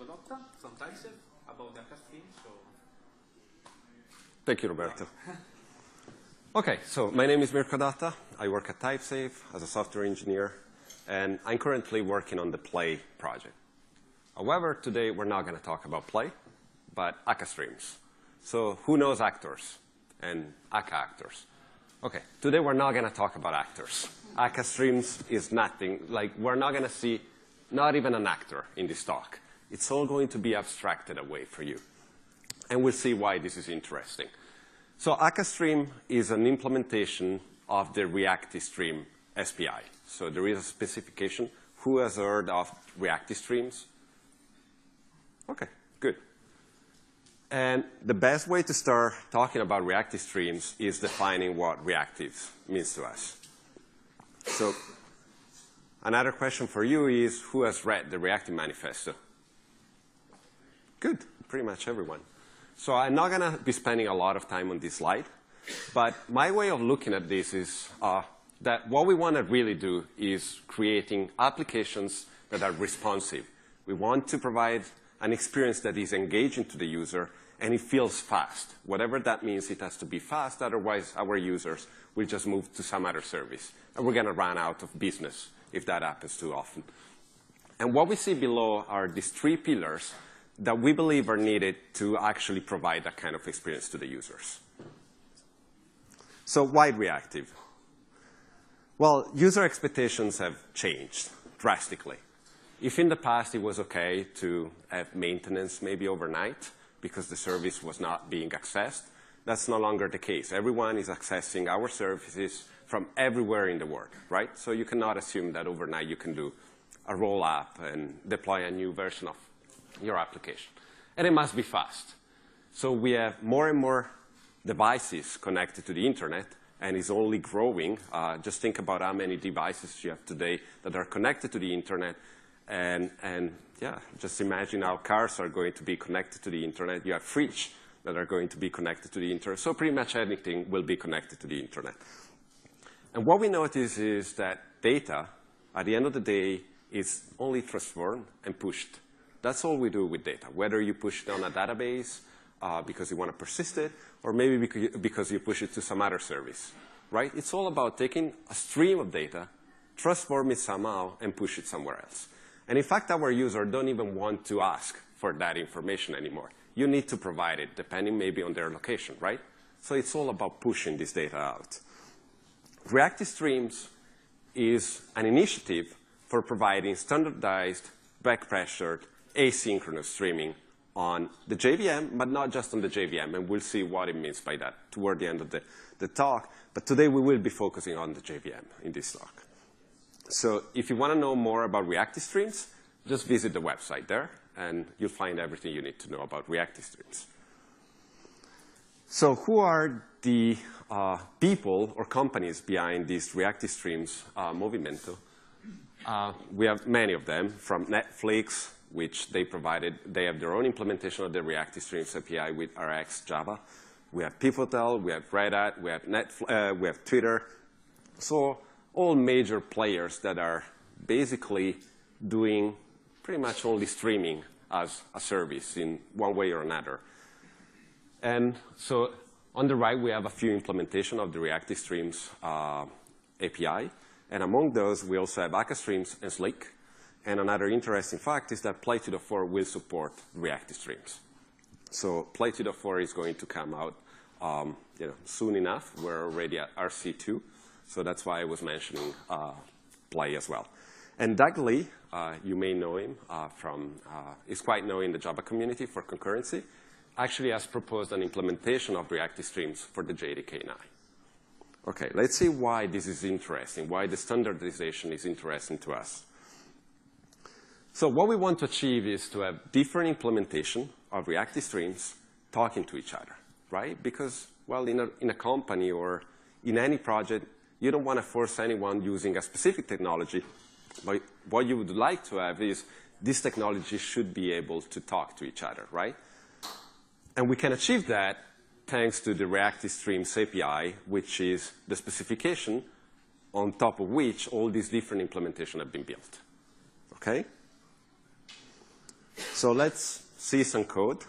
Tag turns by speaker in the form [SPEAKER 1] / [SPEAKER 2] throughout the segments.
[SPEAKER 1] Dotta from TypeSafe about the akka-streams. So.
[SPEAKER 2] Thank you, Roberto. OK, so my name is Mirco Dotta. I work at TypeSafe as a software engineer. And I'm currently working on the Play project. However, today we're not going to talk about Play, but akka-streams. So who knows actors and akka actors? OK, today we're not going to talk about actors. Akka-streams is nothing. Like, we're not going to see not even an actor in this talk. It's all going to be abstracted away for you. And we'll see why this is interesting. So akka-stream is an implementation of the React-stream SPI. So there is a specification. Who has heard of React-streams? OK, good. And the best way to start talking about React-streams is defining what reactive means to us. So another question for you is, who has read the React manifesto? Good, pretty much everyone. So I'm not going to be spending a lot of time on this slide. But my way of looking at this is that what we want to really do is creating applications that are responsive. We want to provide an experience that is engaging to the user, and it feels fast. Whatever that means, it has to be fast. Otherwise, our users will just move to some other service. And we're going to run out of business if that happens too often. And what we see below are these three pillars that we believe are needed to actually provide that kind of experience to the users. So why reactive? Well, user expectations have changed drastically. If in the past it was OK to have maintenance maybe overnight because the service was not being accessed, that's no longer the case. Everyone is accessing our services from everywhere in the world, right? So you cannot assume that overnight you can do a roll-up and deploy a new version of your application. And it must be fast. So we have more and more devices connected to the internet, and is only growing. Just think about how many devices you have today that are connected to the internet. And yeah, just imagine how cars are going to be connected to the internet. You have fridges that are going to be connected to the internet. So pretty much anything will be connected to the internet. And what we notice is that data, at the end of the day, is only transformed and pushed. That's all we do with data, whether you push it on a database because you want to persist it, or maybe because you push it to some other service, right? It's all about taking a stream of data, transform it somehow, and push it somewhere else. And in fact, our users don't even want to ask for that information anymore. You need to provide it, depending maybe on their location, right? So it's all about pushing this data out. React-streams is an initiative for providing standardized, back-pressured, asynchronous streaming on the JVM, but not just on the JVM. And we'll see what it means by that toward the end of the talk. But today, we will be focusing on the JVM in this talk. So if you want to know more about React-streams, just visit the website there, and you'll find everything you need to know about React-streams. So who are the people or companies behind this React-streams movimento? We have many of them, from Netflix, which they have their own implementation of the React-streams API with Rx Java. We have Pivotal, we have Red Hat, we have Twitter. So all major players that are basically doing pretty much only streaming as a service in one way or another. And so on the right, we have a few implementations of the React-streams API. And among those, we also have akka-streams and Slick. And another interesting fact is that Play 2.4 will support React-streams. So Play 2.4 is going to come out soon enough. We're already at RC2. So that's why I was mentioning Play as well. And Doug Lee, you may know him is quite known in the Java community for concurrency, actually has proposed an implementation of React-streams for the JDK 9. OK, let's see why this is interesting, why the standardization is interesting to us. So what we want to achieve is to have different implementation of React-streams talking to each other, right? Because, well, in a company or in any project, you don't want to force anyone using a specific technology. But what you would like to have is this technology should be able to talk to each other, right? And we can achieve that thanks to the React-streams API, which is the specification on top of which all these different implementations have been built. OK? So let's see some code.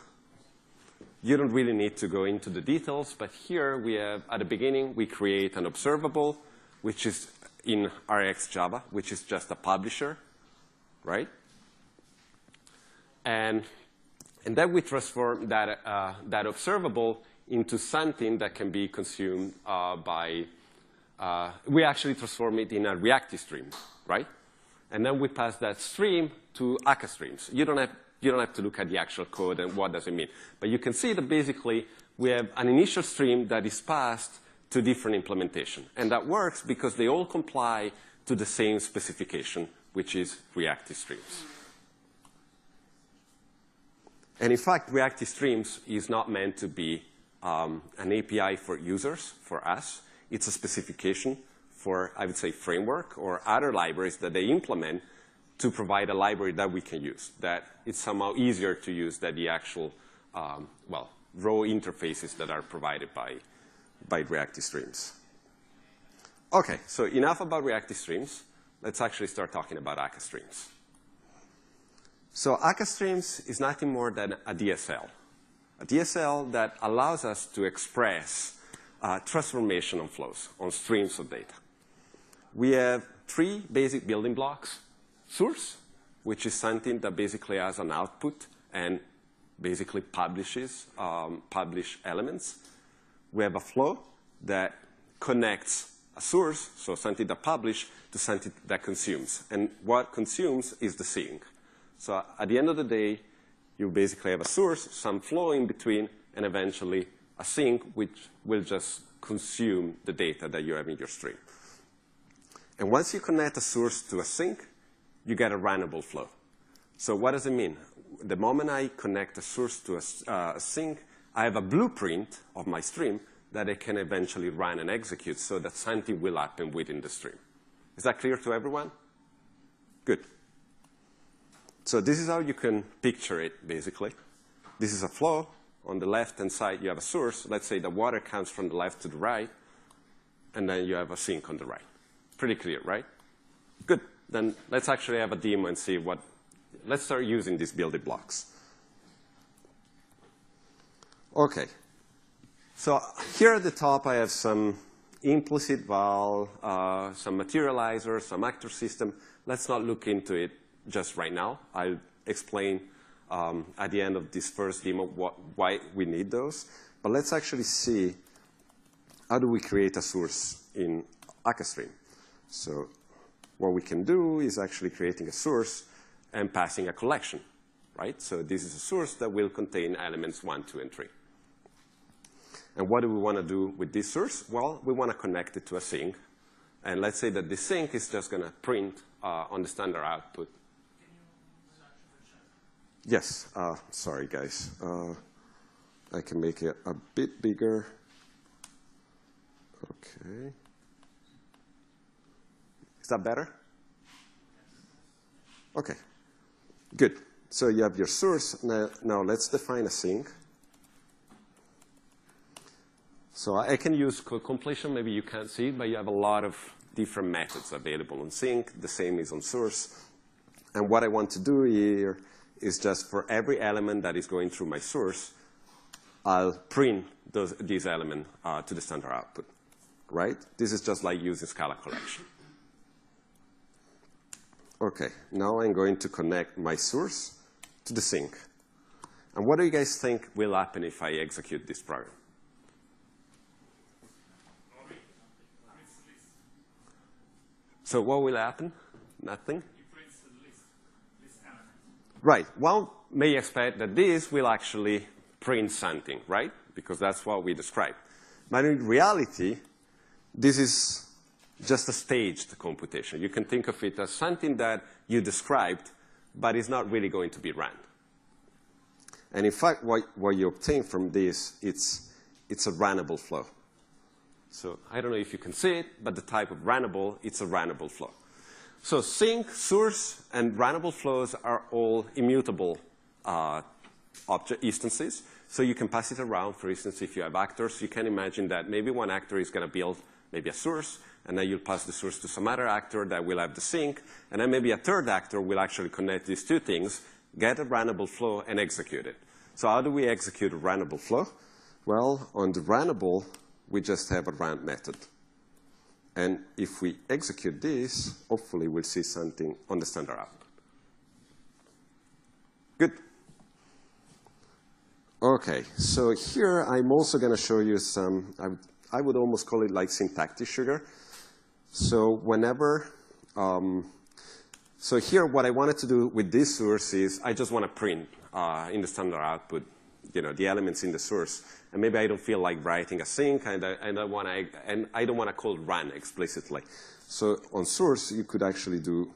[SPEAKER 2] You don't really need to go into the details, but here we have, at the beginning, we create an observable, which is in Rx Java, which is just a publisher, right? And then we transform that, that observable into something that can be consumed by, we actually transform it in a reactive stream, right? And then we pass that stream to akka-streams. You don't have to look at the actual code and what does it mean. But you can see that basically we have an initial stream that is passed to different implementation. And that works because they all comply to the same specification, which is reactive streams. And in fact, reactive streams is not meant to be an API for users, for us. It's a specification for, I would say, framework or other libraries that they implement to provide a library that we can use, that it's somehow easier to use than the actual, well, raw interfaces that are provided by reactive streams. OK, so enough about reactive streams. Let's actually start talking about akka-streams. So akka-streams is nothing more than a DSL that allows us to express transformation on flows, on streams of data. We have 3 basic building blocks. Source, which is something that basically has an output and basically publish elements. We have a flow that connects a source, so something that publishes, to something that consumes. And what consumes is the sink. So at the end of the day, you basically have a source, some flow in between, and eventually a sink, which will just consume the data that you have in your stream. And once you connect a source to a sink, you get a runnable flow. So what does it mean? The moment I connect a source to a sink, I have a blueprint of my stream that I can eventually run and execute so that something will happen within the stream. Is that clear to everyone? Good. So this is how you can picture it, basically. This is a flow. On the left-hand side, you have a source. Let's say the water comes from the left to the right, and then you have a sink on the right. Pretty clear, right? Good. Then let's actually have a demo and see what, let's start using these building blocks. OK. So here at the top, I have some implicit val, some materializer, some actor system. Let's not look into it just right now. I'll explain at the end of this first demo why we need those. But let's actually see how do we create a source in akka-stream. So what we can do is actually creating a source and passing a collection, right? So this is a source that will contain elements 1, 2, and 3. And what do we want to do with this source? Well, we want to connect it to a sink. And let's say that the sink is just going to print on the standard output. Yes. Sorry, guys. I can make it a bit bigger. OK. Is that better? OK. Good. So you have your source. Now let's define a sink. So I can use code completion. Maybe you can't see it, but you have a lot of different methods available on sink. The same is on source. And what I want to do here is just for every element that is going through my source, I'll print these elements to the standard output, right? This is just like using Scala collection. OK, now I'm going to connect my source to the sink. And what do you guys think will happen if I execute this program? So what will happen? Nothing? Right. One may expect that this will actually print something, right? Because that's what we described. But in reality, this is just a staged computation. You can think of it as something that you described, but it's not really going to be run. And in fact, what you obtain from this, it's a runnable flow. So I don't know if you can see it, but the type of runnable, it's a runnable flow. So sink, source, and runnable flows are all immutable object instances. So you can pass it around. For instance, if you have actors, you can imagine that maybe one actor is going to build maybe a source, and then you'll pass the source to some other actor that will have the sink, and then maybe a third actor will actually connect these two things get a runnable flow, and execute it. So how do we execute a runnable flow? Well, on the runnable, we just have a run method. And if we execute this, hopefully we'll see something on the standard output. Good. OK, so here I'm also going to show you some, I would almost call it like syntactic sugar. So whenever, so here what I wanted to do with this source is I just want to print in the standard output, the elements in the source. And maybe I don't feel like writing a sync, and I don't want to call run explicitly. So on source, you could actually do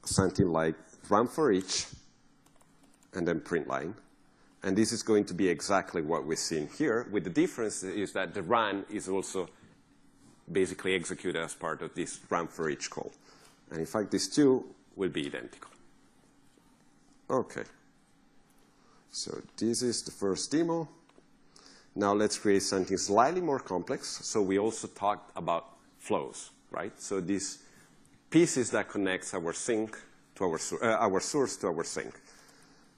[SPEAKER 2] something like run for each, and then print line. And this is going to be exactly what we're seeing here, with the difference is that the run is also basically executed as part of this run for each call. And in fact, these two will be identical. OK. So this is the first demo. Now let's create something slightly more complex. So we also talked about flows, right? So these pieces that connects our sink to our source to our sink.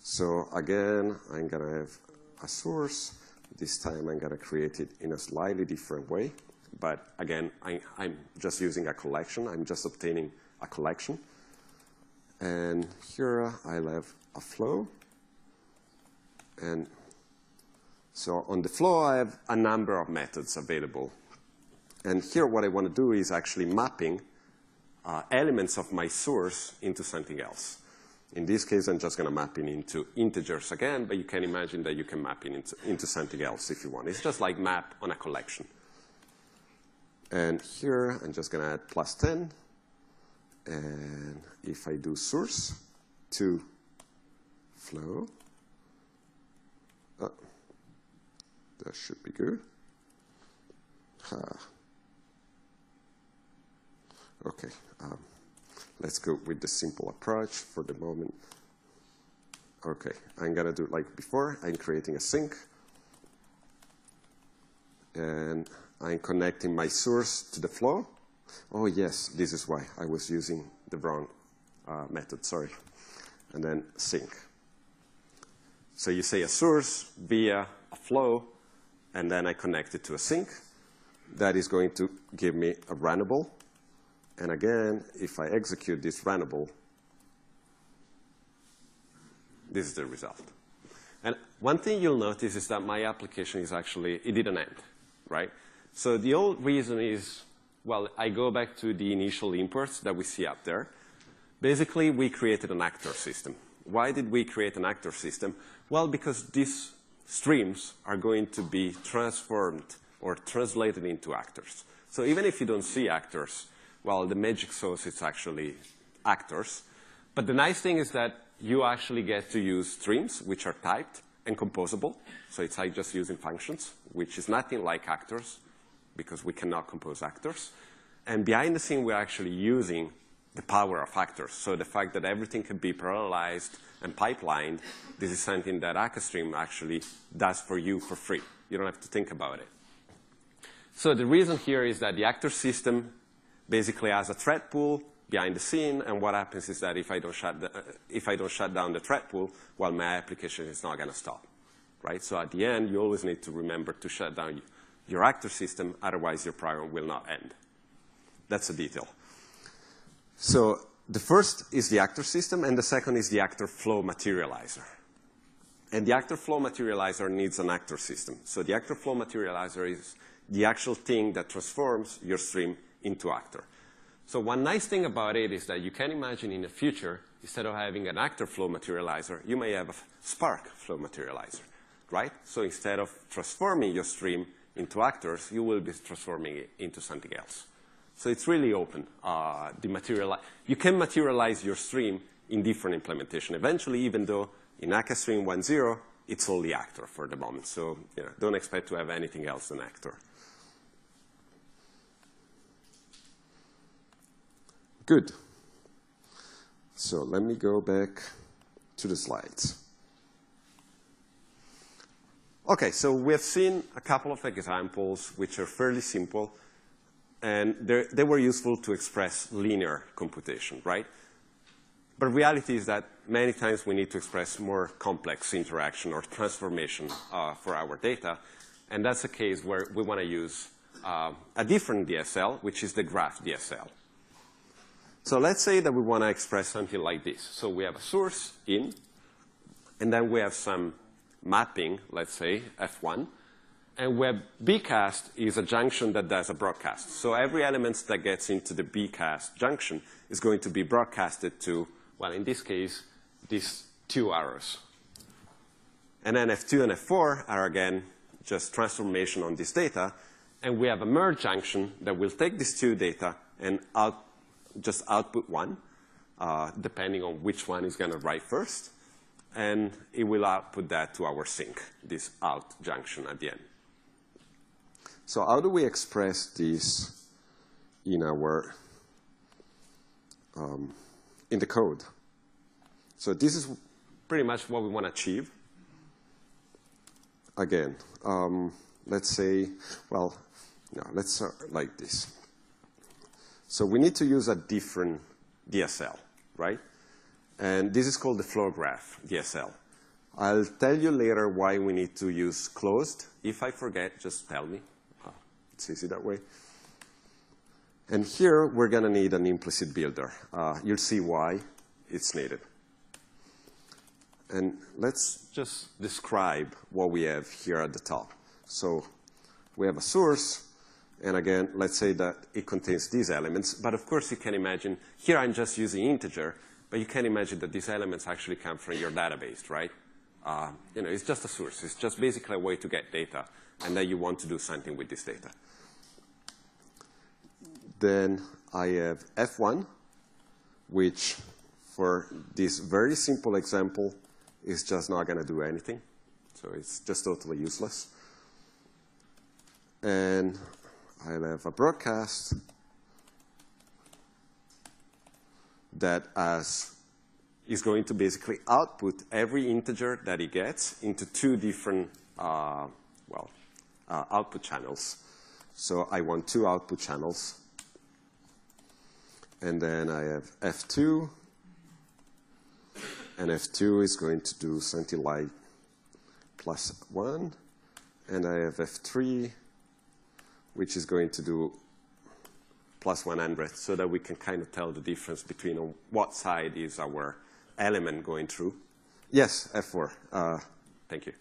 [SPEAKER 2] So again, I'm going to have a source. This time I'm going to create it in a slightly different way. But again, I'm just using a collection. I'm just obtaining a collection. And here I'll have a flow. And so on the flow, I have a number of methods available. And here what I want to do is actually mapping elements of my source into something else. In this case, I'm just going to map it into integers again, but you can imagine that you can map it into something else if you want. It's just like map on a collection. And here, I'm just going to add +10. And if I do source to flow, that should be good. OK. Let's go with the simple approach for the moment. OK. I'm going to do it like before. I'm creating a sink. And I'm connecting my source to the flow. Oh, yes, this is why I was using the wrong method. Sorry. And then sink. So you say a source via a flow, and then I connect it to a sink. That is going to give me a runnable. And again, if I execute this runnable, this is the result. And one thing you'll notice is that my application is actually, it didn't end, right? So the old reason is, well, I go back to the initial imports that we see up there. Basically, we created an actor system. Why did we create an actor system? Well, because these streams are going to be transformed or translated into actors. So even if you don't see actors, well, the magic sauce is actually actors. But the nice thing is that you actually get to use streams, which are typed and composable. So it's like just using functions, which is nothing like actors, because we cannot compose actors. And behind the scene, we're actually using the power of actors. So the fact that everything can be parallelized and pipelined, this is something that akka-stream actually does for you for free. You don't have to think about it. So the reason here is that the actor system basically has a thread pool behind the scene, and what happens is that if I don't shut down the thread pool, well, my application is not going to stop, right? So at the end, you always need to remember to shut down your actor system, otherwise your program will not end. That's a detail. So the first is the actor system, and the second is the actor flow materializer. And the actor flow materializer needs an actor system. So the actor flow materializer is the actual thing that transforms your stream into actor. So one nice thing about it is that you can imagine in the future, instead of having an actor flow materializer, you may have a Spark flow materializer, right? So instead of transforming your stream into actors, you will be transforming it into something else. So it's really open. You can materialize your stream in different implementation. Eventually, even though in akka-stream 1.0, it's only actor for the moment. So don't expect to have anything else than actor. Good. So let me go back to the slides. OK, so we have seen a couple of examples which are fairly simple. And they were useful to express linear computation, right? But reality is that many times we need to express more complex interaction or transformation for our data. And that's a case where we want to use a different DSL, which is the graph DSL. So let's say that we want to express something like this. So we have a source in, and then we have some mapping, let's say, F1. And where bcast is a junction that does a broadcast. So every element that gets into the bcast junction is going to be broadcasted to, well, in this case, these two arrows. And then F2 and F4 are, again, just transformation on this data. And we have a merge junction that will take these two data and just output one, depending on which one is going to write first. And it will output that to our sink, this out junction at the end. So how do we express this in our in the code? So this is pretty much what we want to achieve. Again, let's say, well, no, let's start like this. So we need to use a different DSL, right? And this is called the flow graph DSL. I'll tell you later why we need to use closed. If I forget, just tell me. It's easy that way. And here, we're going to need an implicit builder. You'll see why it's needed. And let's just describe what we have here at the top. So we have a source. And again, let's say that it contains these elements. But of course, you can imagine, here I'm just using integer. But you can imagine that these elements actually come from your database, right? It's just a source. It's just basically a way to get data. And then you want to do something with this data. Then I have F1, which for this very simple example is just not going to do anything. So it's just totally useless. And I'll have a broadcast that is going to basically output every integer that it gets into two different output channels. So I want two output channels. And then I have F2. And F2 is going to do something like +1. And I have F3, which is going to do +100, so that we can kind of tell the difference between on what side is our element going through. Yes, F4. Thank you.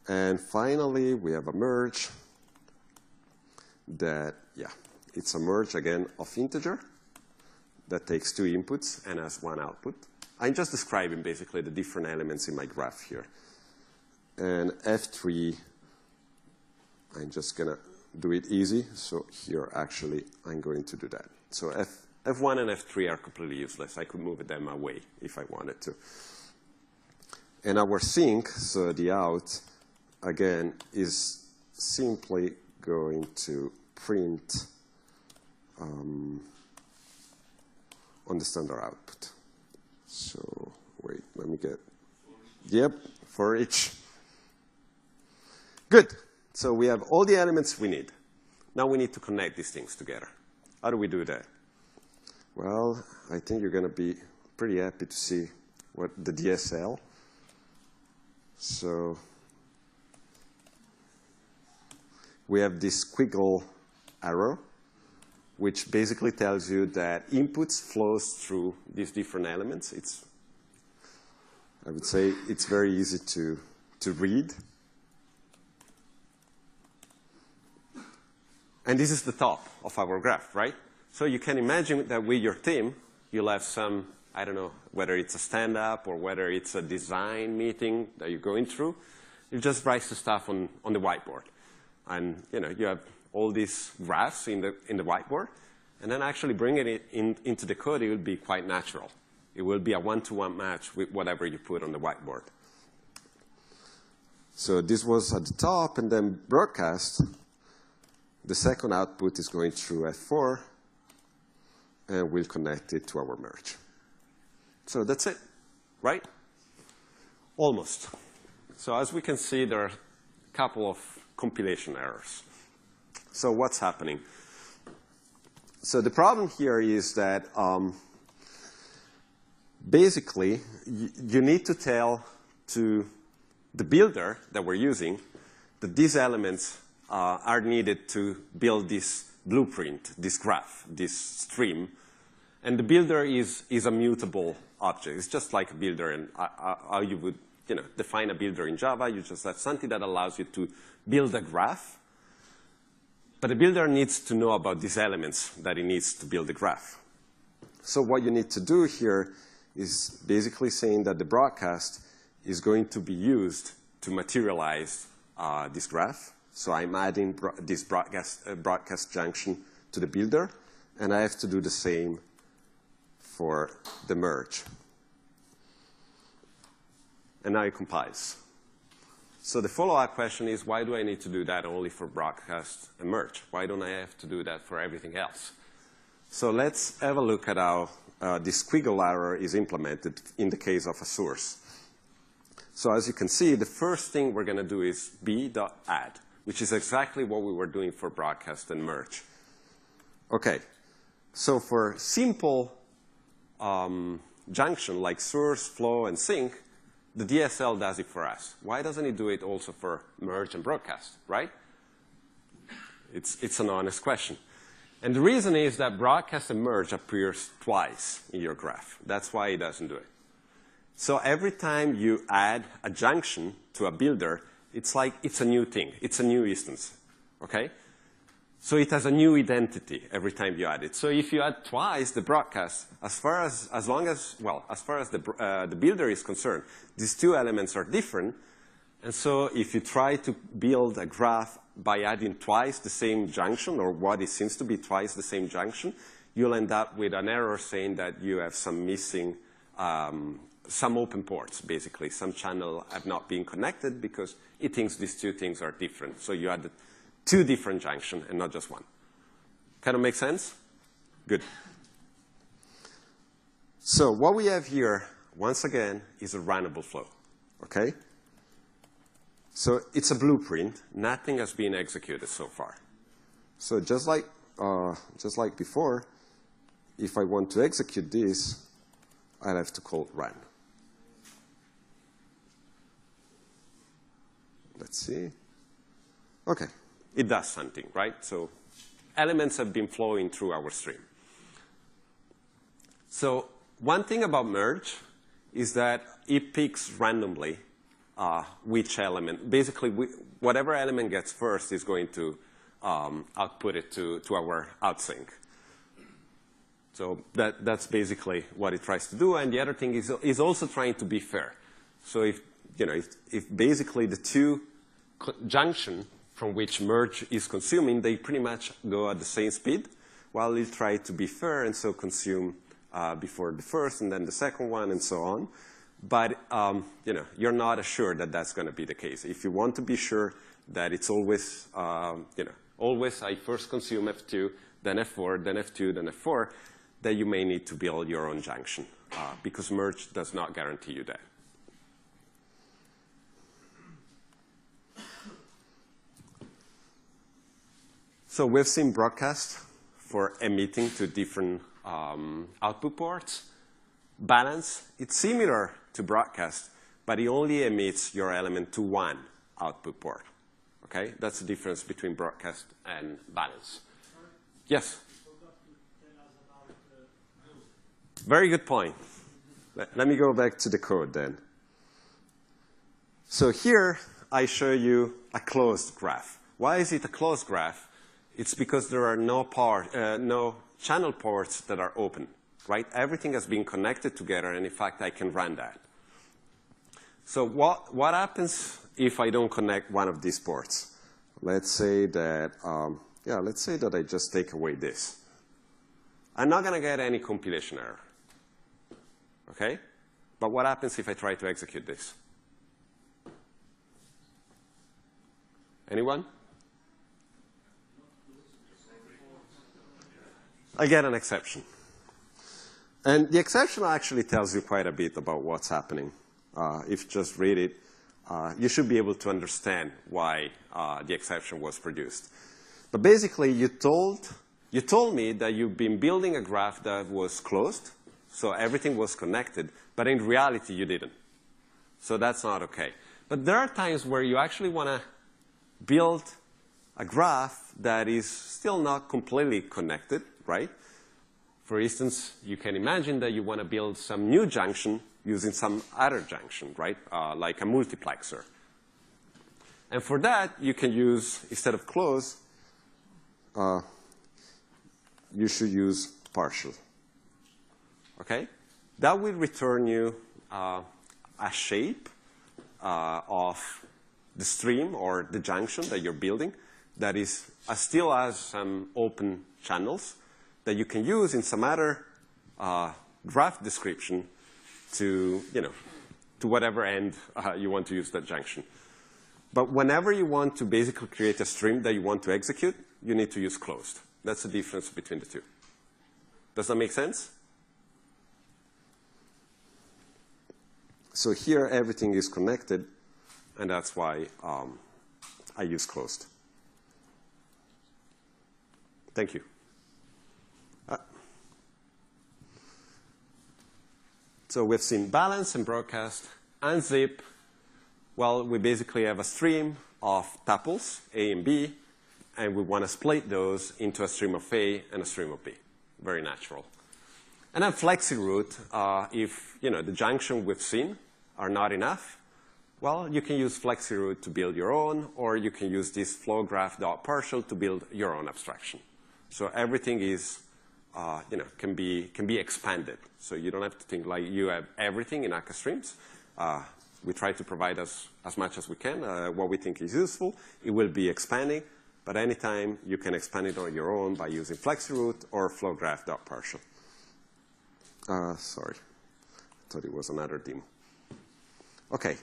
[SPEAKER 2] And finally, we have a merge that, it's a merge, again, of integer that takes two inputs and has one output. I'm just describing, basically, the different elements in my graph here. And F3, I'm just going to do it easy. So here, actually, I'm going to do that. So F1 and F3 are completely useless. I could move them away if I wanted to. And our sink, so the out, again, is simply going to print on the standard output. So wait, let me get, yep, for each. Good. So we have all the elements we need. Now we need to connect these things together. How do we do that? Well, I think you're going to be pretty happy to see what the DSL. So we have this squiggle arrow, which basically tells you that inputs flows through these different elements. I would say it's very easy to read. And this is the top of our graph, right? So you can imagine that with your team, you'll have some, I don't know, whether it's a stand-up or whether it's a design meeting that you're going through. You just write the stuff on the whiteboard. And you have all these graphs in the whiteboard. And then actually bringing it into the code, it will be quite natural. It will be a one-to-one match with whatever you put on the whiteboard. So this was at the top, and then broadcast. The second output is going through F4, and we'll connect it to our merge. So that's it, right? Almost. So as we can see, there are a couple of compilation errors. So what's happening? So the problem here is that basically, you need to tell to the builder that we're using that these elements are needed to build this blueprint, this graph, this stream. And the builder is a mutable object. It's just like a builder and how you would define a builder in Java. You just have something that allows you to build a graph. But the builder needs to know about these elements that he needs to build the graph. So what you need to do here is basically saying that the broadcast is going to be used to materialize this graph. So I'm adding this broadcast junction to the builder, and I have to do the same for the merge. And now it compiles. So the follow-up question is, why do I need to do that only for broadcast and merge? Why don't I have to do that for everything else? So let's have a look at how this squiggle error is implemented in the case of a source. So as you can see, the first thing we're going to do is b.add, which is exactly what we were doing for broadcast and merge. OK, so for simple junction like source, flow, and sink, the DSL does it for us. Why doesn't it do it also for merge and broadcast, right? It's an honest question. And the reason is that broadcast and merge appears twice in your graph. That's why it doesn't do it. So every time you add a junction to a builder, it's like it's a new thing. It's a new instance, OK? So it has a new identity every time you add it. So if you add twice the broadcast, as far as the builder is concerned, these two elements are different. And so if you try to build a graph by adding twice the same junction, or what it seems to be twice the same junction, you'll end up with an error saying that you have some missing, some open ports, basically. Some channel have not been connected because it thinks these two things are different. So you added two different junctions and not just one. Kind of make sense? Good. So what we have here, once again, is a runnable flow, OK? So it's a blueprint. Nothing has been executed so far. So just like before, if I want to execute this, I'll have to call run. Let's see. OK. It does something, right? So elements have been flowing through our stream. So one thing about merge is that it picks randomly which element. Basically, whatever element gets first is going to output it to our outsync. So that's basically what it tries to do. And the other thing is also trying to be fair. So if basically the two junction from which merge is consuming, they pretty much go at the same speed, while it try to be fair and so consume before the first and then the second one and so on. But you're not assured that that's going to be the case. If you want to be sure that it's always, always I first consume F2, then F4, then F2, then F4, then you may need to build your own junction because merge does not guarantee you that. So we've seen broadcast for emitting to different output ports. Balance, it's similar to broadcast, but it only emits your element to one output port. Okay? That's the difference between broadcast and balance. Yes? Very good point. Let me go back to the code then. So here I show you a closed graph. Why is it a closed graph? It's because there are no channel ports that are open, right? Everything has been connected together, and in fact, I can run that. So what happens if I don't connect one of these ports? Let's say that, let's say that I just take away this. I'm not going to get any compilation error, OK? But what happens if I try to execute this? Anyone? I get an exception. And the exception actually tells you quite a bit about what's happening. If you just read it, you should be able to understand why the exception was produced. But basically, you told me that you've been building a graph that was closed, So everything was connected, but in reality, you didn't. So that's not OK. But there are times where you actually want to build a graph that is still not completely connected, right? For instance, you can imagine that you want to build some new junction using some other junction, right? Like a multiplexer. And for that, you can use, instead of close, you should use partial. OK? That will return you a shape of the stream or the junction that you're building that is still has some open channels that you can use in some other graph description to, to whatever end you want to use that junction. But whenever you want to basically create a stream that you want to execute, you need to use closed. That's the difference between the two. Does that make sense? So here, everything is connected, and that's why I use closed. Thank you. So we've seen balance and broadcast and zip. Well, we basically have a stream of tuples, A and B, and we want to split those into a stream of A and a stream of B. Very natural. And then flexi-root, if the junction we've seen are not enough, well, you can use flexi-root to build your own, or you can use this flow graph.partial to build your own abstraction. So everything is, can be expanded. So you don't have to think like you have everything in akka-streams. We try to provide as much as we can, what we think is useful. It will be expanding, but anytime you can expand it on your own by using flexi-root or flow graph.partial. Sorry, I thought it was another demo. OK,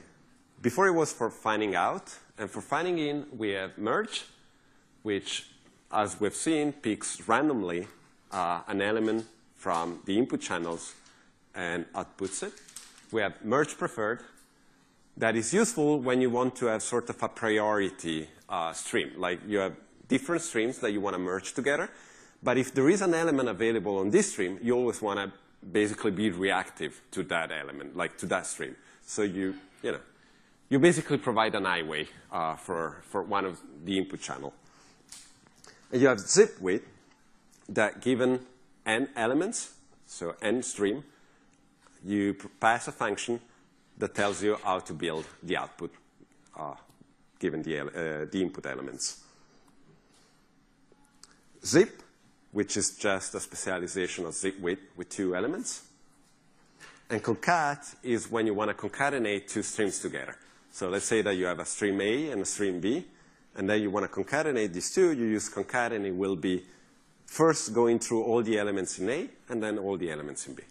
[SPEAKER 2] before it was for finding out, and for finding in, we have merge, which, as we've seen, picks randomly an element from the input channels and outputs it. We have merge preferred. That is useful when you want to have sort of a priority stream. Like you have different streams that you want to merge together. But if there is an element available on this stream, you always want to basically be reactive to that element, like to that stream. So you basically provide an highway for one of the input channel. And you have zip width that given n elements, so n stream, you pass a function that tells you how to build the output given the input elements. Zip, which is just a specialization of zip width with 2 elements. And concat is when you want to concatenate 2 streams together. So let's say that you have a stream A and a stream B, and then you want to concatenate these 2. You use concat, and it will be first going through all the elements in A, and then all the elements in B.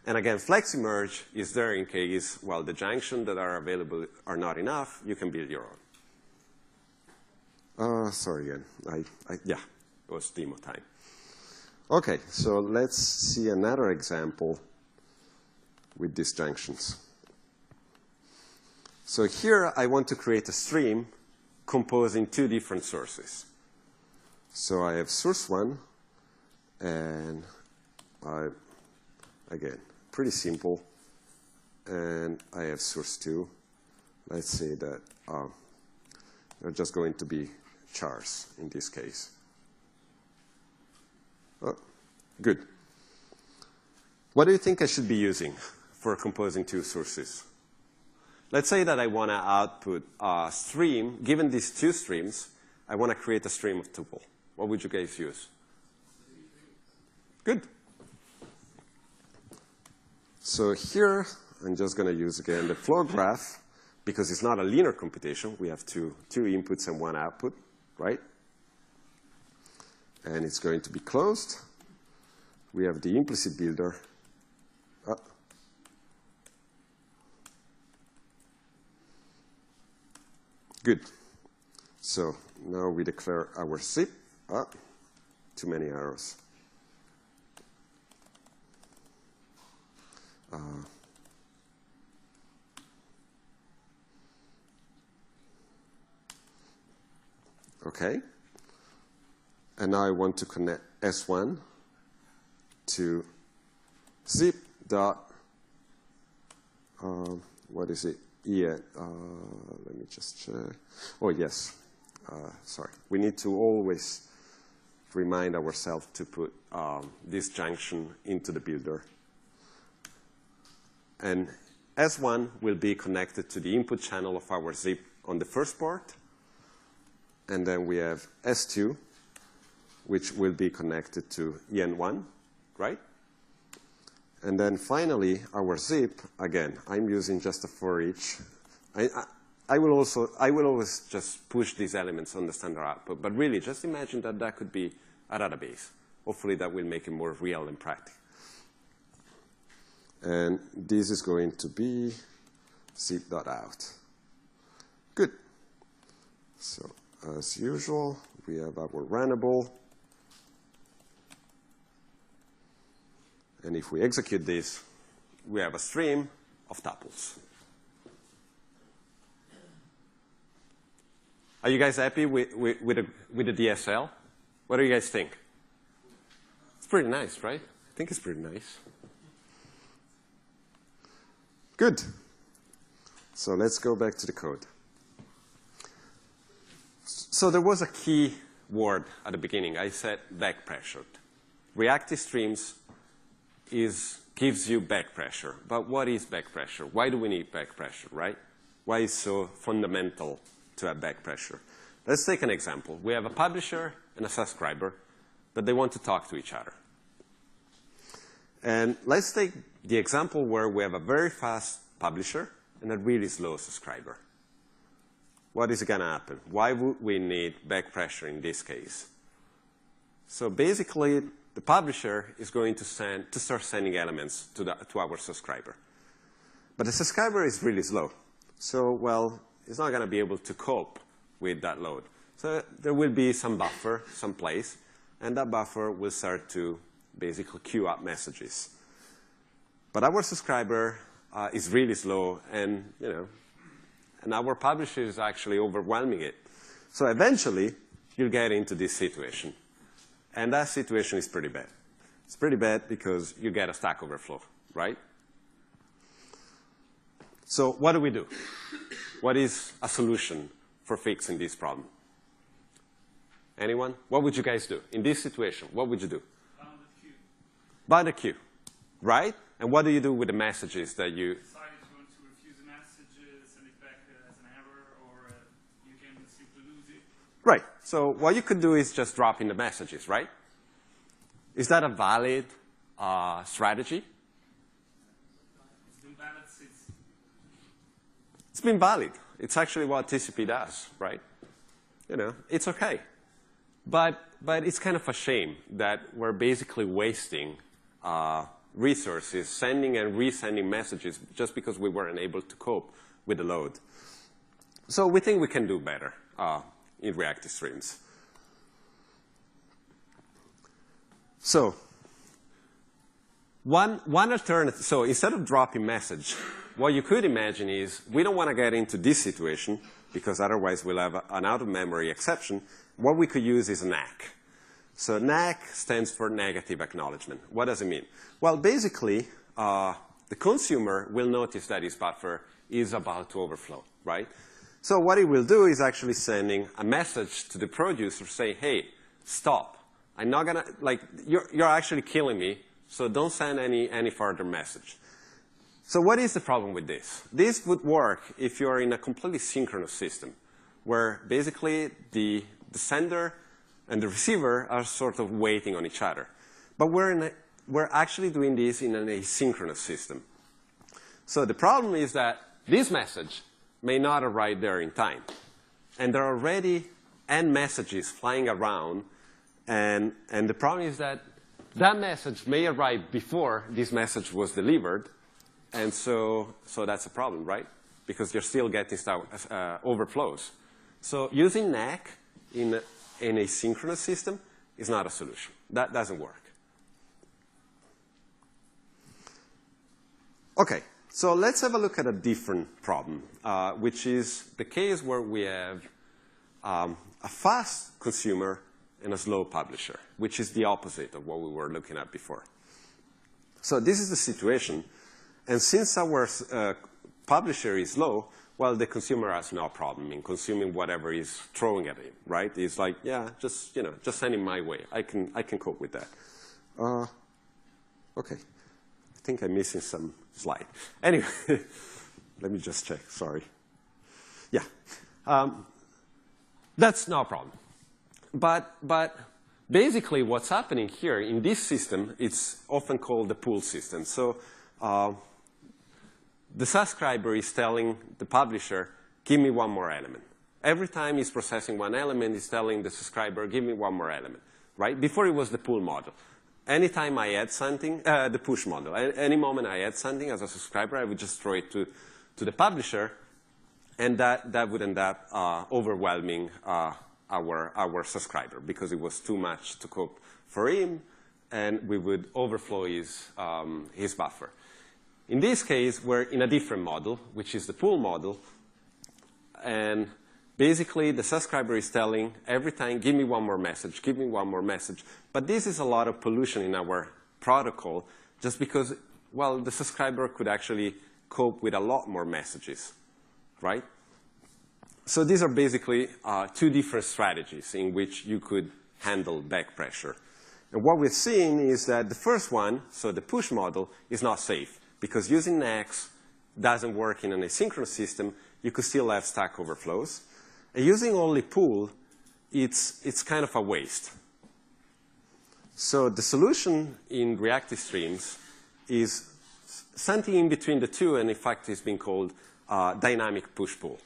[SPEAKER 2] And again, flexi-merge is there in case, well, the junctions that are available are not enough. You can build your own. Sorry again. Yeah, it was demo time. OK, so let's see another example with these junctions. So here, I want to create a stream composing 2 different sources. So I have source 1, and again, pretty simple. And I have source 2. Let's say that they're just going to be chars in this case. Oh, good. What do you think I should be using for composing 2 sources? Let's say that I want to output a stream. Given these 2 streams, I want to create a stream of tuple. What would you guys use? Good. So here, I'm just going to use, again, the flow graph. Because it's not a linear computation. We have two inputs and 1 output, right? And it's going to be closed. We have the implicit builder. Good. So now we declare our zip. Too many arrows. OK. And now I want to connect S1 to zip dot, what is it? Yeah, let me just check. Oh, yes. Sorry. We need to always remind ourselves to put this junction into the builder. And S1 will be connected to the input channel of our zip on the first port. And then we have S2, which will be connected to EN1, right? And then finally, our zip, again, I'm using just a for each. I will always just push these elements on the standard output. But really, just imagine that that could be a database. Hopefully, that will make it more real and practical. And this is going to be zip.out. Good. So as usual, we have our runnable. And if we execute this, we have a stream of tuples. Are you guys happy with the DSL? What do you guys think? It's pretty nice, right? I think it's pretty nice. Good. So let's go back to the code. So there was a key word at the beginning. I said back pressured. Reactive streams gives you back pressure. But what is back pressure? Why do we need back pressure, right? Why is it so fundamental to have back pressure? Let's take an example. We have a publisher and a subscriber, but they want to talk to each other. And let's take the example where we have a very fast publisher and a really slow subscriber. What is going to happen? Why would we need back pressure in this case? So basically, the publisher is going to start sending elements to our subscriber. But the subscriber is really slow. So, well, it's not going to be able to cope with that load. So there will be some buffer, some place, and that buffer will start to basically queue up messages. But our subscriber is really slow, and and our publisher is actually overwhelming it. So eventually, you'll get into this situation. And that situation is pretty bad. It's pretty bad because you get a Stack Overflow, right? So what do we do? What is a solution for fixing this problem? Anyone? What would you guys do? In this situation, what would you do?
[SPEAKER 1] Bound the queue.
[SPEAKER 2] Bind a queue, right? And what do you do with the messages that you...
[SPEAKER 1] Decide if you want to refuse the messages, send it back as an error, or you can simply lose it.
[SPEAKER 2] Right. So what you could do is just drop in the messages, right? Is that a valid strategy?
[SPEAKER 1] It's been valid since.
[SPEAKER 2] It's been valid. It's actually what TCP does, right? It's okay. But it's kind of a shame that we're basically wasting resources, sending and resending messages just because we weren't able to cope with the load. So we think we can do better in reactive streams. So one alternative, so instead of dropping message, what you could imagine is we don't want to get into this situation because otherwise we'll have an out-of-memory exception. What we could use is NAC. So NAC stands for negative acknowledgement. What does it mean? Well, basically, the consumer will notice that his buffer is about to overflow, right? So what it will do is actually sending a message to the producer saying, hey, stop. I'm not going to, like, you're actually killing me, so don't send any further message. So what is the problem with this? This would work if you're in a completely synchronous system, where basically the sender and the receiver are sort of waiting on each other. But we're actually doing this in an asynchronous system. So the problem is that this message may not arrive there in time. And there are already n messages flying around. And the problem is that that message may arrive before this message was delivered. And so that's a problem, right? Because you're still getting overflows. So using NAC in a synchronous system is not a solution. That doesn't work. OK, so let's have a look at a different problem, which is the case where we have a fast consumer and a slow publisher, which is the opposite of what we were looking at before. So this is the situation. And since our publisher is low, well, the consumer has no problem in consuming whatever he's throwing at him, right? He's like, yeah, just send him my way. I can cope with that. OK. I think I'm missing some slide. Anyway, let me just check. Sorry. Yeah. That's no problem. But basically, what's happening here in this system, it's often called the pool system. So the subscriber is telling the publisher, give me one more element. Every time he's processing one element, he's telling the subscriber, give me one more element, right? Before it was the pull model. Anytime I add something, the push model, any moment I add something as a subscriber, I would just throw it to the publisher, and that would end up overwhelming our subscriber because it was too much to cope for him, and we would overflow his buffer. In this case, we're in a different model, which is the pool model. And basically, the subscriber is telling every time, give me one more message, give me one more message. But this is a lot of pollution in our protocol just because, well, the subscriber could actually cope with a lot more messages, right? So these are basically two different strategies in which you could handle back pressure. And what we're seeing is that the first one, so the push model, is not safe. Because using X doesn't work in an asynchronous system, you could still have stack overflows. And using only pool, it's kind of a waste. So the solution in reactive streams is something in between the two, and in fact it's been called dynamic push-pull.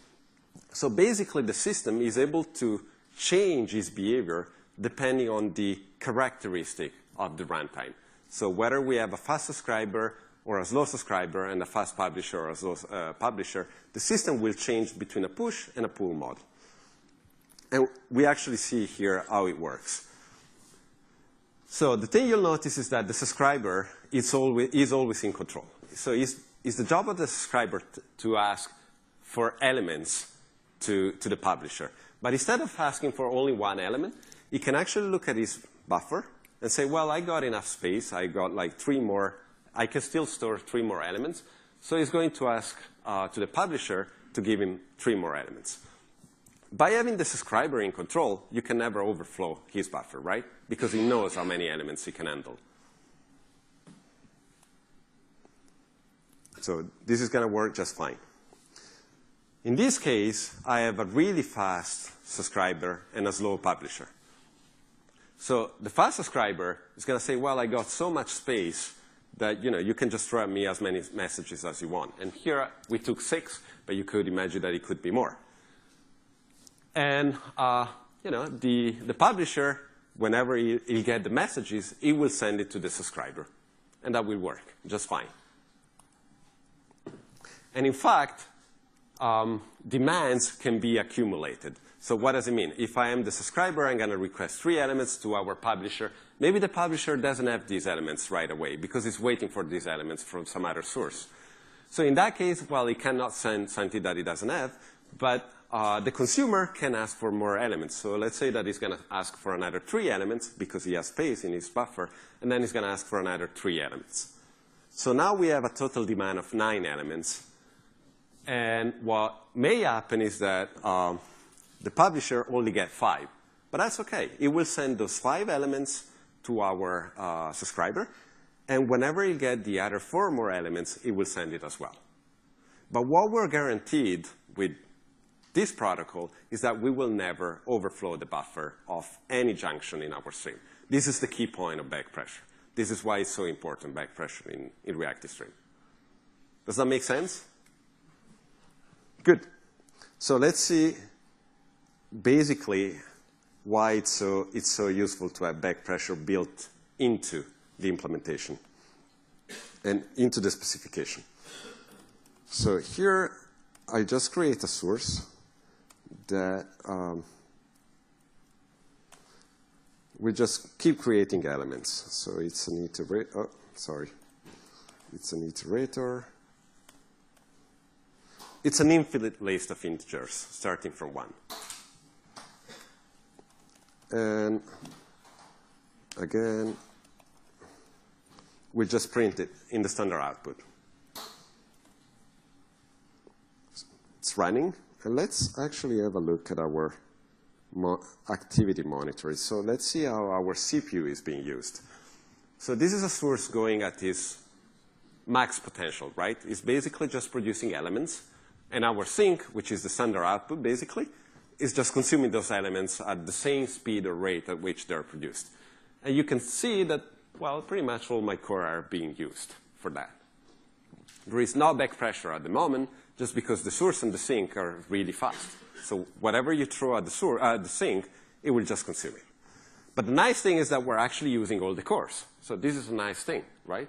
[SPEAKER 2] So basically the system is able to change its behavior depending on the characteristic of the runtime. So whether we have a fast subscriber or a slow subscriber and a fast publisher or a slow publisher, the system will change between a push and a pull model. And we actually see here how it works. So the thing you'll notice is that the subscriber is always in control. So it's the job of the subscriber to ask for elements to the publisher. But instead of asking for only one element, he can actually look at his buffer and say, well, I got enough space. I got like 3 more. I can still store 3 more elements. So he's going to ask to the publisher to give him 3 more elements. By having the subscriber in control, you can never overflow his buffer, right? Because he knows how many elements he can handle. So this is going to work just fine. In this case, I have a really fast subscriber and a slow publisher. So the fast subscriber is going to say, well, I got so much space that you can just throw at me as many messages as you want. And here we took 6, but you could imagine that it could be more. And the publisher, whenever he'll get the messages, he will send it to the subscriber. And that will work just fine. And in fact, demands can be accumulated. So what does it mean? If I am the subscriber, I'm going to request 3 elements to our publisher. Maybe the publisher doesn't have these elements right away because it's waiting for these elements from some other source. So in that case, well, he cannot send something that he doesn't have, but the consumer can ask for more elements. So let's say that he's going to ask for another 3 elements because he has space in his buffer, and then he's going to ask for another 3 elements. So now we have a total demand of 9 elements. And what may happen is that the publisher only gets 5. But that's OK. It will send those 5 elements to our subscriber. And whenever you get the other 4 more elements, it will send it as well. But what we're guaranteed with this protocol is that we will never overflow the buffer of any junction in our stream. This is the key point of back pressure. This is why it's so important, back pressure in reactive stream. Does that make sense? Good. So let's see basically why it's so useful to have back pressure built into the implementation and into the specification. So here I just create a source that we just keep creating elements. So it's an iterator. Oh, sorry. It's an iterator. It's an infinite list of integers starting from 1. And again, we'll just print it in the standard output. It's running. And let's actually have a look at our activity monitors. So let's see how our CPU is being used. So this is a source going at its max potential, right? It's basically just producing elements. And our sink, which is the standard output, basically, is just consuming those elements at the same speed or rate at which they're produced. And you can see that, well, pretty much all my core are being used for that. There is no back pressure at the moment, just because the source and the sink are really fast. So whatever you throw at the sink, it will just consume it. But the nice thing is that we're actually using all the cores. So this is a nice thing, right?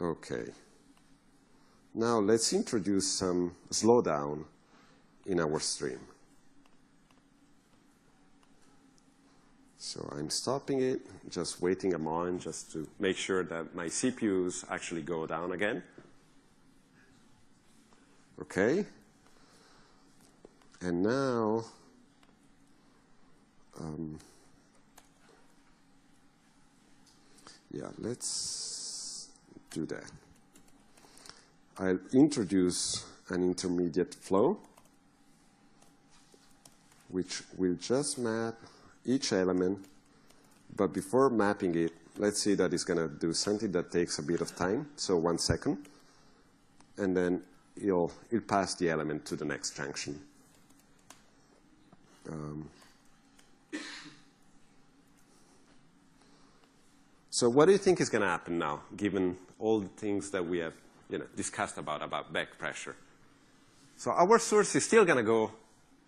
[SPEAKER 2] OK. Now let's introduce some slowdown in our stream. So I'm stopping it, just waiting a moment just to make sure that my CPUs actually go down again. OK. And now, yeah, let's do that. I'll introduce an intermediate flow, which will just map each element. But before mapping it, let's see that it's going to do something that takes a bit of time, so 1 second. And then it'll pass the element to the next junction. So what do you think is going to happen now, given all the things that we have discussed about back pressure? So our source is still going to go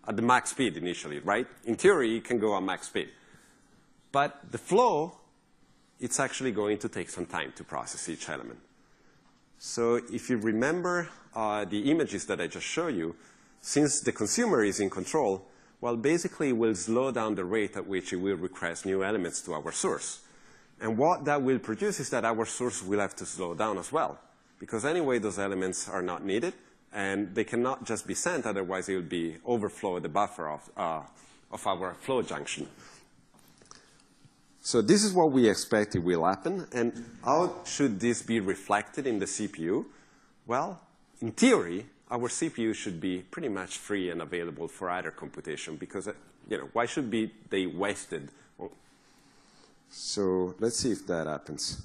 [SPEAKER 2] at the max speed initially, right? In theory, it can go at max speed. But the flow, it's actually going to take some time to process each element. So if you remember the images that I just showed you, since the consumer is in control, well, basically it will slow down the rate at which it will request new elements to our source. And what that will produce is that our source will have to slow down as well. Because anyway, those elements are not needed. And they cannot just be sent, otherwise it will be overflow the buffer of our flow junction. So this is what we expect it will happen. And how should this be reflected in the CPU? Well, in theory, our CPU should be pretty much free and available for either computation. Because why should they wasted? So let's see if that happens.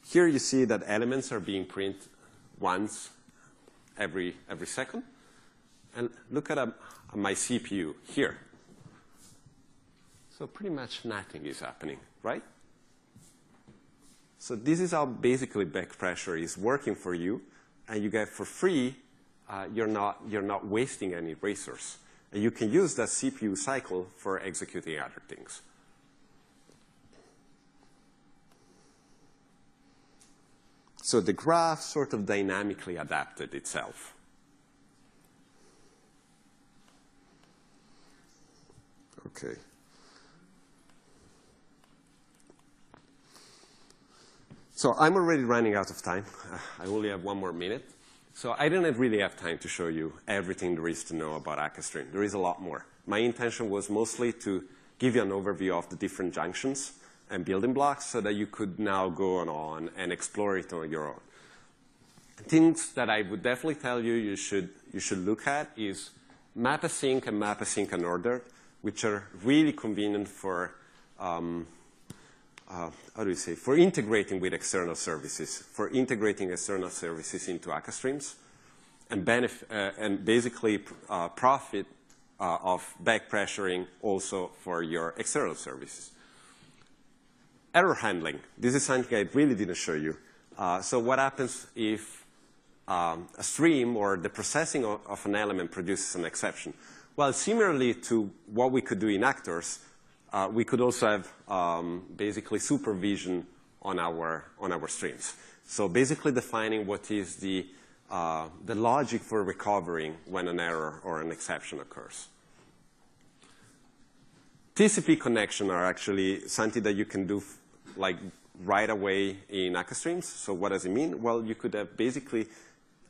[SPEAKER 2] Here you see that elements are being printed once every second. And look at my CPU here. So pretty much nothing is happening, right? So this is how basically back pressure is working for you. And you get for free, you're not wasting any resource. And you can use that CPU cycle for executing other things. So the graph sort of dynamically adapted itself. OK. So I'm already running out of time. I only have 1 more minute. So I didn't really have time to show you everything there is to know about akka-stream. There is a lot more. My intention was mostly to give you an overview of the different junctions and building blocks so that you could now go on and explore it on your own. Things that I would definitely tell you you should look at is map-async and map-async unordered, which are really convenient for, for integrating with external services, for integrating external services into akka-streams, and basically profit of back pressuring also for your external services. Error handling. This is something I really didn't show you. So what happens if a stream or the processing of an element produces an exception? Well, similarly to what we could do in actors, we could also have basically supervision on our streams. So basically defining what is the logic for recovering when an error or an exception occurs. TCP connection are actually something that you can do like right away in akka-streams. So what does it mean? Well, you could have basically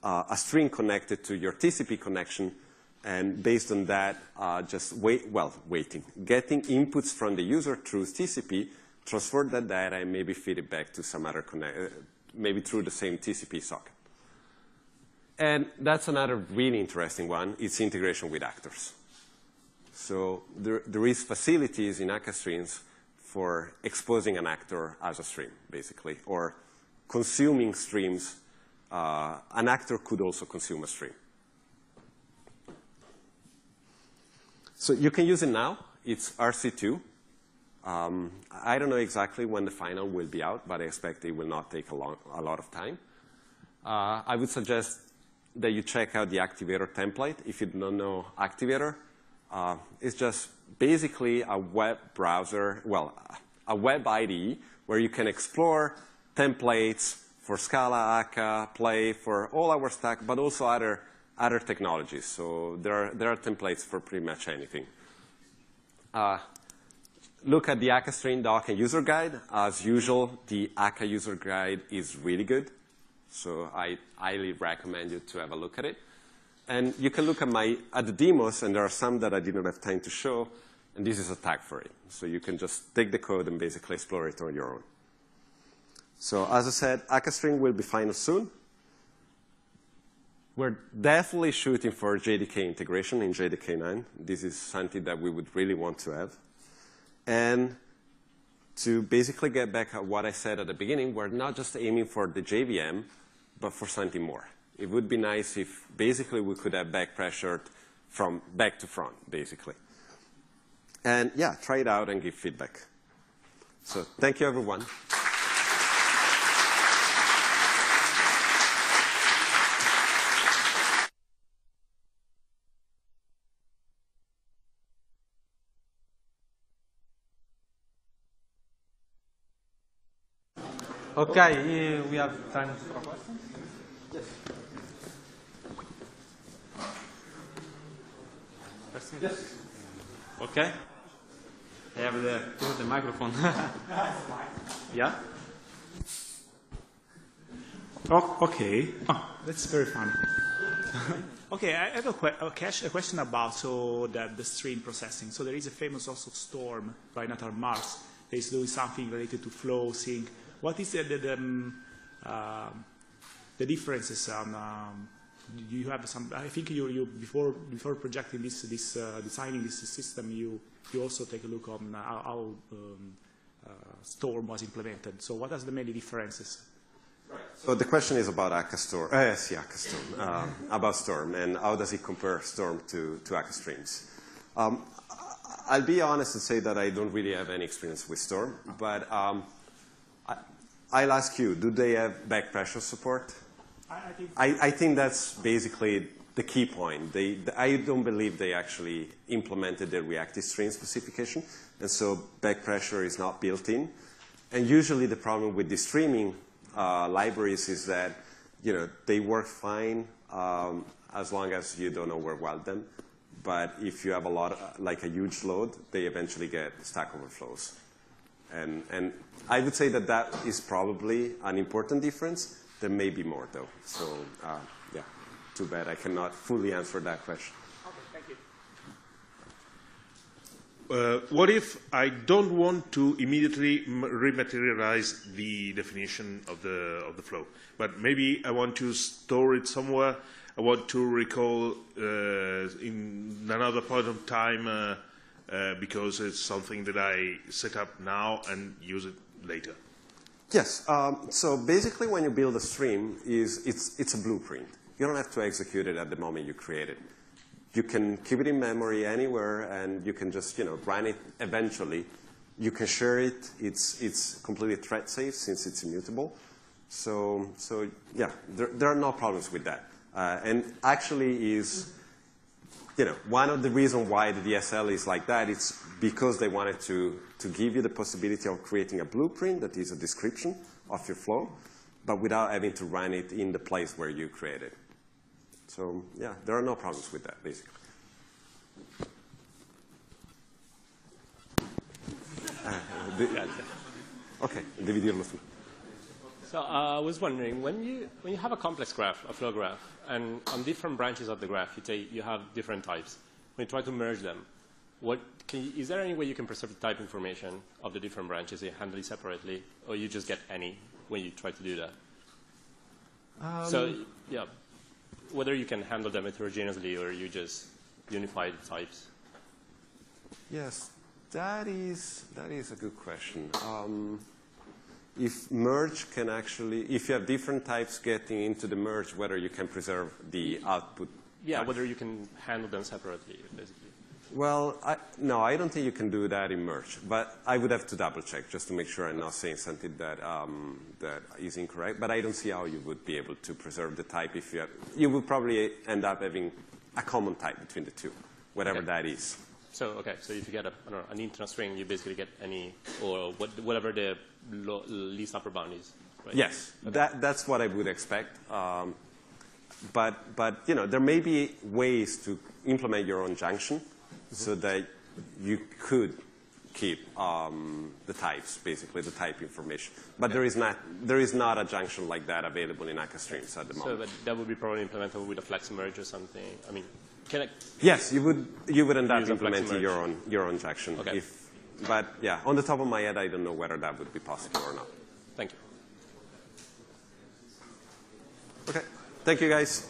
[SPEAKER 2] a string connected to your TCP connection, And based on that, getting inputs from the user through TCP, transfer that data, and maybe feed it back to some other maybe through the same TCP socket. And that's another really interesting one. It's integration with actors. So there is facilities in akka-streams for exposing an actor as a stream, basically, or consuming streams. An actor could also consume a stream. So you can use it now. It's RC2. I don't know exactly when the final will be out, but I expect it will not take a lot of time. I would suggest that you check out the Activator template. If you don't know Activator, it's just basically a web browser, a web IDE where you can explore templates for Scala, Akka, Play, for all our stack, but also other technologies. So there are templates for pretty much anything. Look at the akka-stream doc and user guide. As usual, the Akka user guide is really good. So I highly recommend you to have a look at it. And you can look at the demos, and there are some that I didn't have time to show, and this is a tag for it. So you can just take the code and basically explore it on your own. So as I said, akka-stream will be final soon. We're definitely shooting for JDK integration in JDK 9. This is something that we would really want to have. And to basically get back at what I said at the beginning, we're not just aiming for the JVM, but for something more. It would be nice if basically we could have back pressured from back to front, basically. And yeah, try it out and give feedback. So thank you, everyone.
[SPEAKER 3] Okay, we have time for questions. Yes. Questions? Yes. Okay. I have the microphone. Yeah.
[SPEAKER 4] Oh, okay. Oh, that's very funny. Okay, I have a question about the stream processing. So there is a famous also storm by Natal Mars that is doing something related to flow sync. What is the differences? You have some. I think you before projecting designing this system, you also take a look on how Storm was implemented. So what are the many differences?
[SPEAKER 2] Right. So the question is about akka-storm. Akka-storm. About Storm and how does it compare Storm to akka-streams? I'll be honest and say that I don't really have any experience with Storm, but I'll ask you, do they have back pressure support? I think that's basically the key point. I don't believe they actually implemented the reactive stream specification, and so back pressure is not built in. And usually the problem with the streaming libraries is that they work fine as long as you don't overwhelm them. But if you have a huge load, they eventually get stack overflows. And I would say that is probably an important difference. There may be more, though. So, yeah, too bad I cannot fully answer that question.
[SPEAKER 4] Okay, thank you.
[SPEAKER 5] What if I don't want to immediately rematerialize the definition of the flow, but maybe I want to store it somewhere? I want to recall in another point of time because it's something that I set up now and use it later.
[SPEAKER 2] Yes. So basically, when you build a stream, it's a blueprint. You don't have to execute it at the moment you create it. You can keep it in memory anywhere, and you can just run it eventually. You can share it. It's completely thread safe since it's immutable. So yeah, there are no problems with that. And actually, is one of the reasons why the DSL is like that. It's because they wanted to give you the possibility of creating a blueprint that is a description of your flow, but without having to run it in the place where you created. So yeah, there are no problems with that, basically. Ok, devi dirlo tu.
[SPEAKER 6] So I was wondering, when you have a complex graph, a flow graph, and on different branches of the graph, you have different types. When you try to merge them, is there any way you can preserve the type information of the different branches and handle it separately, or you just get any when you try to do that? So, yeah, whether you can handle them heterogeneously or you just unify the types.
[SPEAKER 2] Yes, that is a good question. If merge can actually, if you have different types getting into the merge, whether you can preserve the output.
[SPEAKER 6] Yeah, whether you can handle them separately, basically.
[SPEAKER 2] Well, no, I don't think you can do that in merge, but I would have to double check just to make sure I'm not saying something that, that is incorrect, but I don't see how you would be able to preserve the type if you would probably end up having a common type between the two, whatever that is.
[SPEAKER 6] So, okay, so if you get an internal string, you basically get any, or whatever the least upper bound is, right?
[SPEAKER 2] Yes, okay. That's what I would expect. But you know, there may be ways to implement your own junction so that you could keep the types, basically the type information. But there is not a junction like that available in akka-streams at the moment.
[SPEAKER 6] So that would be probably implementable with a flex merge or something. I mean,
[SPEAKER 2] yes, you would end up implementing your own junction.
[SPEAKER 6] Okay.
[SPEAKER 2] But yeah, on the top of my head, I don't know whether that would be possible or not.
[SPEAKER 6] Thank you.
[SPEAKER 2] Okay. Thank you, guys.